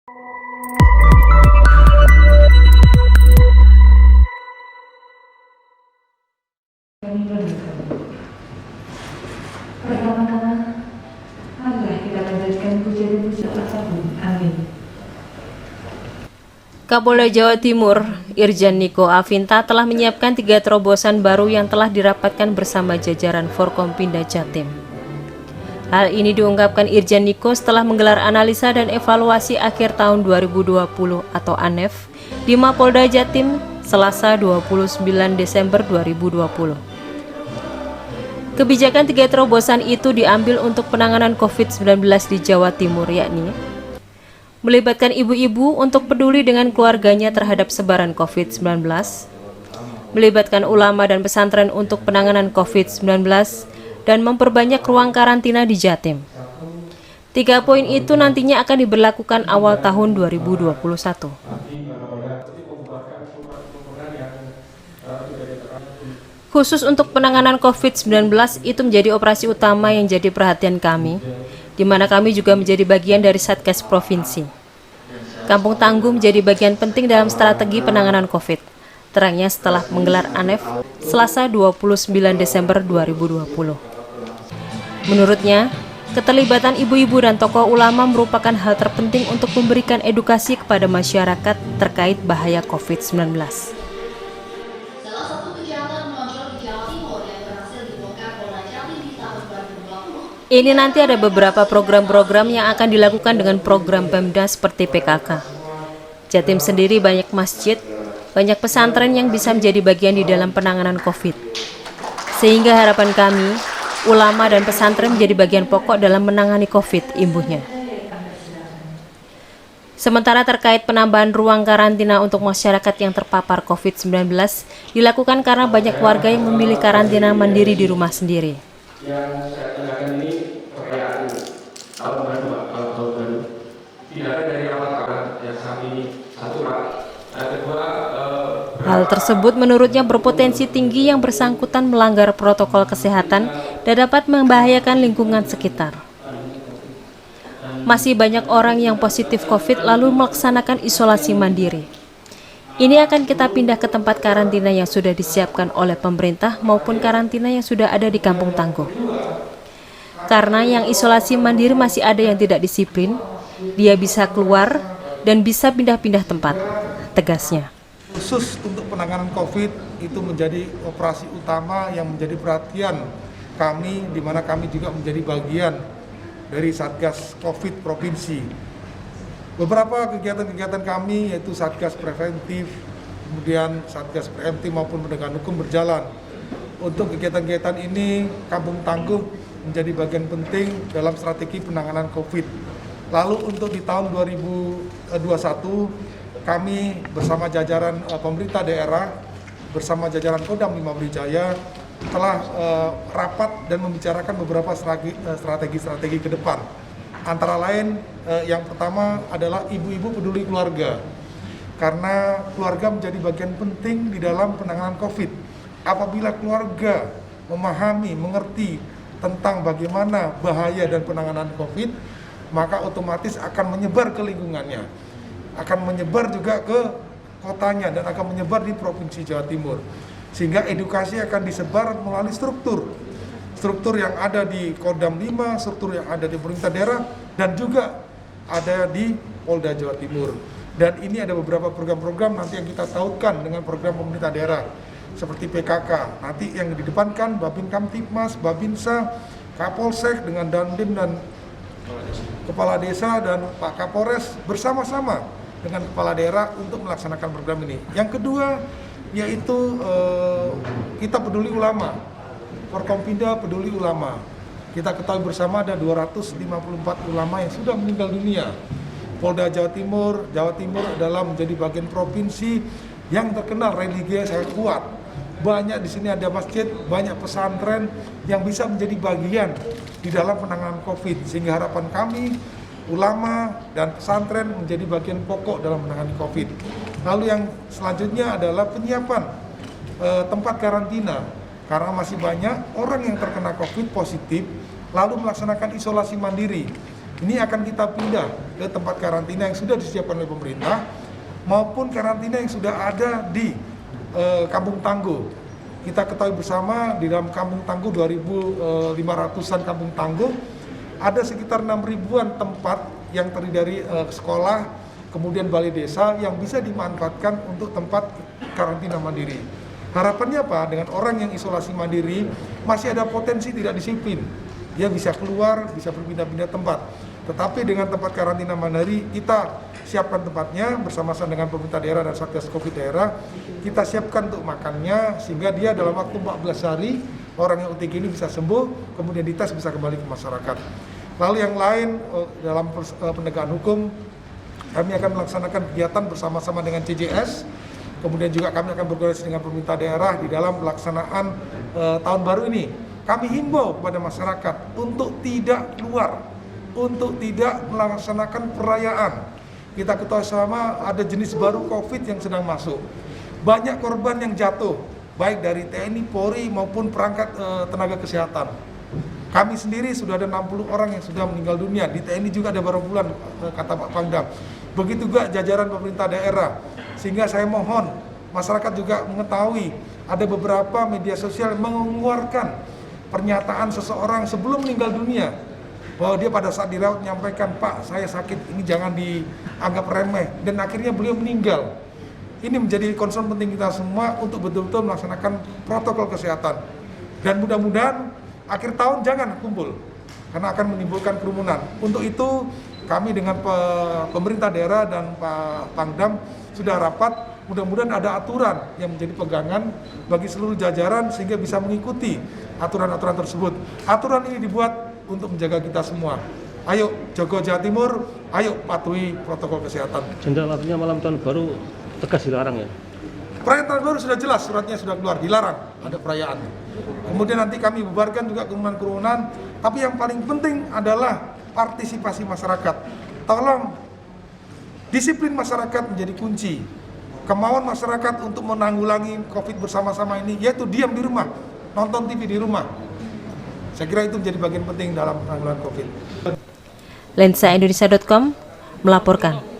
Pertama-tama, marilah kita panjatkan puja dan puji Allah. Amin. Kapolda Jawa Timur, Irjen Niko Afinta telah menyiapkan 3 terobosan baru yang telah dirapatkan bersama jajaran Forkompinda Jatim. Hal ini diungkapkan Irjen Niko setelah menggelar analisa dan evaluasi akhir tahun 2020 atau ANEF di Mapolda Jatim, Selasa 29 Desember 2020. Kebijakan 3 terobosan itu diambil untuk penanganan COVID-19 di Jawa Timur, yakni melibatkan ibu-ibu untuk peduli dengan keluarganya terhadap sebaran COVID-19, melibatkan ulama dan pesantren untuk penanganan COVID-19, dan memperbanyak ruang karantina di Jatim. 3 poin itu nantinya akan diberlakukan awal tahun 2021. Khusus untuk penanganan COVID-19 itu menjadi operasi utama yang jadi perhatian kami, di mana kami juga menjadi bagian dari Satgas Provinsi. Kampung Tangguh menjadi bagian penting dalam strategi penanganan COVID, terangnya setelah menggelar ANEF Selasa 29 Desember 2020. Menurutnya, keterlibatan ibu-ibu dan tokoh ulama merupakan hal terpenting untuk memberikan edukasi kepada masyarakat terkait bahaya COVID-19. Ini nanti ada beberapa program-program yang akan dilakukan dengan program Pemda seperti PKK. Jatim sendiri banyak masjid, banyak pesantren yang bisa menjadi bagian di dalam penanganan COVID. Sehingga harapan kami, ulama dan pesantren menjadi bagian pokok dalam menangani COVID, imbuhnya. Sementara terkait penambahan ruang karantina untuk masyarakat yang terpapar COVID-19 dilakukan karena banyak warga yang memilih karantina mandiri di rumah sendiri. Yang saya tanyakan ini perayaan tahun baru, tahun baru. Tidak ada dari awal tahun yang saat ini satu Pak. Yang kedua, Hal tersebut menurutnya berpotensi tinggi yang bersangkutan melanggar protokol kesehatan dan dapat membahayakan lingkungan sekitar. Masih banyak orang yang positif COVID lalu melaksanakan isolasi mandiri. Ini akan kita pindah ke tempat karantina yang sudah disiapkan oleh pemerintah maupun karantina yang sudah ada di Kampung Tangguh. Karena yang isolasi mandiri masih ada yang tidak disiplin, dia bisa keluar dan bisa pindah-pindah tempat, tegasnya. Khusus untuk penanganan COVID itu menjadi operasi utama yang menjadi perhatian kami, di mana kami juga menjadi bagian dari Satgas COVID Provinsi. Beberapa kegiatan-kegiatan kami yaitu Satgas Preventif, kemudian Satgas Preemptif maupun penegakan hukum berjalan. Untuk kegiatan-kegiatan ini, Kampung Tangguh menjadi bagian penting dalam strategi penanganan COVID. Lalu untuk di tahun 2021, kami bersama jajaran pemerintah daerah, bersama jajaran Kodam 5 Brawijaya, telah rapat dan membicarakan beberapa strategi-strategi ke depan. Antara lain yang pertama adalah ibu-ibu peduli keluarga, karena keluarga menjadi bagian penting di dalam penanganan COVID. Apabila keluarga memahami, mengerti tentang bagaimana bahaya dan penanganan COVID, maka otomatis akan menyebar ke lingkungannya, akan menyebar juga ke kotanya dan akan menyebar di Provinsi Jawa Timur. Sehingga edukasi akan disebar melalui struktur yang ada di Kodam 5, struktur yang ada di pemerintah daerah, dan juga ada di Polda Jawa Timur. Dan ini ada beberapa program-program nanti yang kita tautkan dengan program pemerintah daerah, seperti PKK. Nanti yang didepankan Babin Kamtipmas, Babinsa, Kapolsek dengan Dandim dan Kepala Desa dan Pak Kapolres bersama-sama dengan Kepala Daerah untuk melaksanakan program ini. Yang kedua, yaitu kita peduli ulama. Forkompinda peduli ulama. Kita ketahui bersama ada 254 ulama yang sudah meninggal dunia. Polda Jawa Timur adalah menjadi bagian provinsi yang terkenal religinya sangat kuat. Banyak di sini ada masjid, banyak pesantren yang bisa menjadi bagian di dalam penanganan COVID. Sehingga harapan kami, ulama dan pesantren menjadi bagian pokok dalam menangani COVID. Lalu yang selanjutnya adalah penyiapan tempat karantina. Karena masih banyak orang yang terkena COVID positif lalu melaksanakan isolasi mandiri. ini akan kita pindah ke tempat karantina yang sudah disiapkan oleh pemerintah maupun karantina yang sudah ada di Kampung Tangguh. Kita ketahui bersama di dalam Kampung Tangguh 2.500-an Kampung Tangguh ada sekitar 6.000-an tempat yang terdiri dari sekolah, kemudian balai desa yang bisa dimanfaatkan untuk tempat karantina mandiri. Harapannya apa? Dengan orang yang isolasi mandiri masih ada potensi tidak disiplin. Dia bisa keluar, bisa berpindah-pindah tempat. Tetapi dengan tempat karantina mandiri, kita siapkan tempatnya bersama-sama dengan pemerintah daerah dan Satgas Covid daerah. Kita siapkan untuk makannya sehingga dia dalam waktu 14 hari orang yang OTG ini bisa sembuh, kemudian dites bisa kembali ke masyarakat. Lalu yang lain dalam penegakan hukum, kami akan melaksanakan kegiatan bersama-sama dengan CJS. Kemudian juga kami akan berkoordinasi dengan pemerintah daerah di dalam pelaksanaan tahun baru ini. Kami himbau kepada masyarakat untuk tidak keluar, untuk tidak melaksanakan perayaan. Kita ketahui sama ada jenis baru COVID yang sedang masuk. Banyak korban yang jatuh, baik dari TNI, Polri maupun perangkat tenaga kesehatan. Kami sendiri sudah ada 60 orang yang sudah meninggal dunia. Di TNI juga ada beberapa bulan, kata Pak Pangdam. Begitu juga jajaran pemerintah daerah. Sehingga saya mohon masyarakat juga mengetahui ada beberapa media sosial yang mengeluarkan pernyataan seseorang sebelum meninggal dunia bahwa dia pada saat dirawat menyampaikan, Pak saya sakit, ini jangan dianggap remeh, dan akhirnya beliau meninggal. Ini menjadi concern penting kita semua untuk betul-betul melaksanakan protokol kesehatan, dan mudah-mudahan akhir tahun jangan kumpul karena akan menimbulkan kerumunan. Untuk itu kami dengan pemerintah daerah dan Pak Pangdam sudah rapat, mudah-mudahan ada aturan yang menjadi pegangan bagi seluruh jajaran sehingga bisa mengikuti aturan-aturan tersebut. Aturan ini dibuat untuk menjaga kita semua. Ayo Jogo Jawa Timur, ayo patuhi protokol kesehatan. Jenderal, artinya malam tahun baru tegas dilarang ya? Perayaan tahun baru sudah jelas, suratnya sudah keluar, dilarang ada perayaan. Kemudian nanti kami bubarkan juga kerumunan-kerumunan, tapi yang paling penting adalah partisipasi masyarakat. Tolong disiplin masyarakat menjadi kunci. Kemauan masyarakat untuk menanggulangi COVID bersama-sama ini yaitu diam di rumah, nonton TV di rumah. Saya kira itu menjadi bagian penting dalam penanggulangan COVID. Lensa Indonesia.com melaporkan.